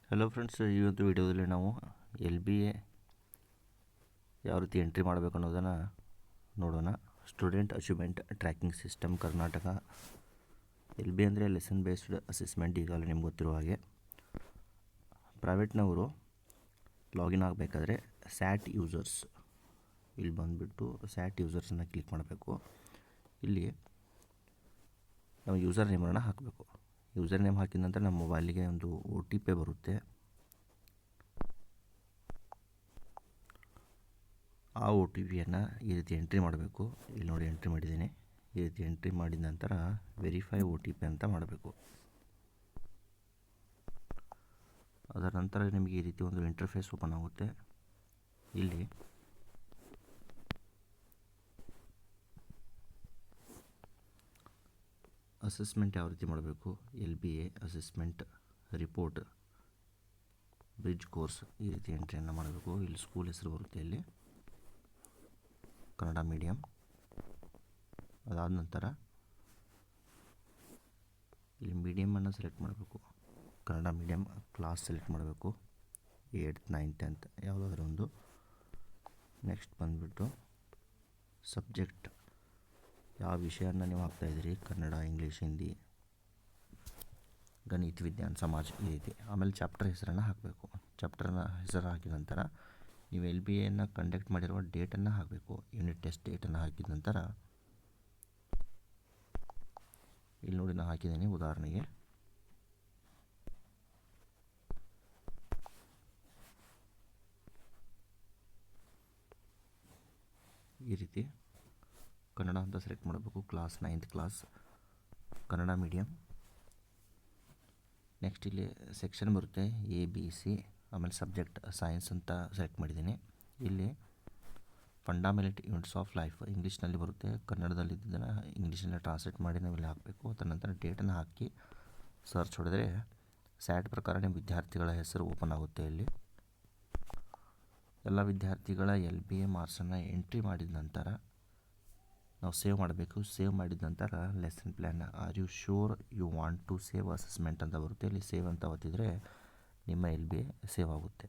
Hello friends, ಈ ಒಂದು ವಿಡಿಯೋದಲ್ಲಿ ನಾವು LBA ಯಾವ ರೀತಿ ಎಂಟ್ರಿ ಮಾಡಬೇಕು ಅನ್ನೋದನ್ನು ನೋಡೋಣ. Student achievement tracking system Karnataka. LBA ಅಂದರೆ ಲೆಸನ್ ಬೇಸ್ಡ್ ಅಸೆಸ್ಮೆಂಟ್. ಈಗಾಗಲೇ ನಿಮ್ಗೆ ಗೊತ್ತಿರೋ ಹಾಗೆ ಪ್ರೈವೇಟ್ನವರು ಲಾಗಿನ್ ಆಗಬೇಕಾದ್ರೆ ಸ್ಯಾಟ್ ಯೂಸರ್ಸ್ ಇಲ್ಲಿ ಬಂದುಬಿಟ್ಟು ಸ್ಯಾಟ್ ಯೂಸರ್ಸನ್ನು ಕ್ಲಿಕ್ ಮಾಡಬೇಕು. ಇಲ್ಲಿ ನಾವು ಯೂಸರ್ ನೇಮನ್ನು ಹಾಕಬೇಕು. ಯೂಸರ್ ನೇಮ್ ಹಾಕಿದ ನಂತರ ನಮ್ಮ ಮೊಬೈಲಿಗೆ ಒಂದು OTP ಬರುತ್ತೆ. ಆ OTPಯನ್ನು ಈ ರೀತಿ ಎಂಟ್ರಿ ಮಾಡಬೇಕು. ಇಲ್ಲಿ ನೋಡಿ ಎಂಟ್ರಿ ಮಾಡಿದ್ದೀನಿ. ಈ ರೀತಿ ಎಂಟ್ರಿ ಮಾಡಿದ ನಂತರ ವೆರಿಫೈ OTP ಅಂತ ಮಾಡಬೇಕು. ಅದರ ನಂತರ ನಿಮಗೆ ಈ ರೀತಿ ಒಂದು ಇಂಟರ್ಫೇಸ್ ಓಪನ್ ಆಗುತ್ತೆ. ಇಲ್ಲಿ ಅಸೆಸ್ಮೆಂಟ್ ಯಾವ ರೀತಿ ಮಾಡಬೇಕು, LBA assessment report bridge course ಈ ರೀತಿ ಎಂಟ್ರಿಯನ್ನು ಮಾಡಬೇಕು. ಇಲ್ಲಿ ಸ್ಕೂಲ್ ಹೆಸರು ಬರುತ್ತೆ, ಇಲ್ಲಿ ಕನ್ನಡ ಮೀಡಿಯಮ್. ಅದಾದ ನಂತರ ಇಲ್ಲಿ ಮೀಡಿಯಮನ್ನು ಸೆಲೆಕ್ಟ್ ಮಾಡಬೇಕು. ಕನ್ನಡ ಮೀಡಿಯಮ್. ಕ್ಲಾಸ್ ಸೆಲೆಕ್ಟ್ ಮಾಡಬೇಕು, 8th 9th 10th ಯಾವುದಾದ್ರೂ ಒಂದು. ನೆಕ್ಸ್ಟ್ ಬಂದುಬಿಟ್ಟು ಸಬ್ಜೆಕ್ಟ್, ಯಾವ ವಿಷಯನ ನೀವು ಹಾಕ್ತಾಯಿದ್ದೀರಿ, ಕನ್ನಡ, ಇಂಗ್ಲೀಷ್, ಹಿಂದಿ, ಗಣಿತ, ವಿಜ್ಞಾನ, ಸಮಾಜ ಈ ರೀತಿ. ಆಮೇಲೆ ಚಾಪ್ಟರ್ ಹೆಸರನ್ನು ಹಾಕಬೇಕು. ಚಾಪ್ಟರ್ನ ಹೆಸರು ಹಾಕಿದ ನಂತರ ನೀವು LBAಯನ್ನು ಕಂಡಕ್ಟ್ ಮಾಡಿರುವ ಡೇಟನ್ನು ಹಾಕಬೇಕು. ಯೂನಿಟ್ ಟೆಸ್ಟ್ ಡೇಟನ್ನು ಹಾಕಿದ ನಂತರ ಇಲ್ಲಿ ನೋಡಿ ನಾನು ಹಾಕಿದ್ದೀನಿ. ಉದಾಹರಣೆಗೆ ಈ ರೀತಿ ಕನ್ನಡ ಅಂತ ಸೆಲೆಕ್ಟ್ ಮಾಡಬೇಕು. Class 9th class, Kannada medium. Next ಇಲ್ಲಿ ಸೆಕ್ಷನ್ ಬರುತ್ತೆ ABC. ಆಮೇಲೆ ಸಬ್ಜೆಕ್ಟ್ ಸೈನ್ಸ್ ಅಂತ ಸೆಲೆಕ್ಟ್ ಮಾಡಿದ್ದೀನಿ. ಇಲ್ಲಿ ಫಂಡಮೆಂಟಲ್ ಯೂನಿಟ್ಸ್ ಆಫ್ ಲೈಫ್ ಇಂಗ್ಲೀಷ್ನಲ್ಲಿ ಬರುತ್ತೆ. ಕನ್ನಡದಲ್ಲಿ ಇದನ್ನು ಇಂಗ್ಲೀಷಲ್ಲಿ ಟ್ರಾನ್ಸ್ಲೇಟ್ ಮಾಡಿ ನಾವು ಇಲ್ಲಿ ಹಾಕಬೇಕು. ಅದರ ನಂತರ ಡೇಟನ್ನು ಹಾಕಿ ಸರ್ಚ್ ಹೊಡೆದರೆ ಸ್ಯಾಟ್ ಪ್ರಕಾರ ನಿಮ್ಮ ವಿದ್ಯಾರ್ಥಿಗಳ ಹೆಸರು ಓಪನ್ ಆಗುತ್ತೆ. ಇಲ್ಲಿ ಎಲ್ಲ ವಿದ್ಯಾರ್ಥಿಗಳ LBA ಮಾರ್ಕ್ಸನ್ನು ಎಂಟ್ರಿ ಮಾಡಿದ ನಂತರ ನಾವು ಸೇವ್ ಮಾಡಬೇಕು. ಸೇವ್ ಮಾಡಿದ ನಂತರ lesson plan, are you sure you want to save assessment ಅಂತ ಬರುತ್ತೆ. ಇಲ್ಲಿ ಸೇವ್ ಅಂತ ಒತ್ತಿದರೆ ನಿಮ್ಮ LBA ಸೇವ್ ಆಗುತ್ತೆ.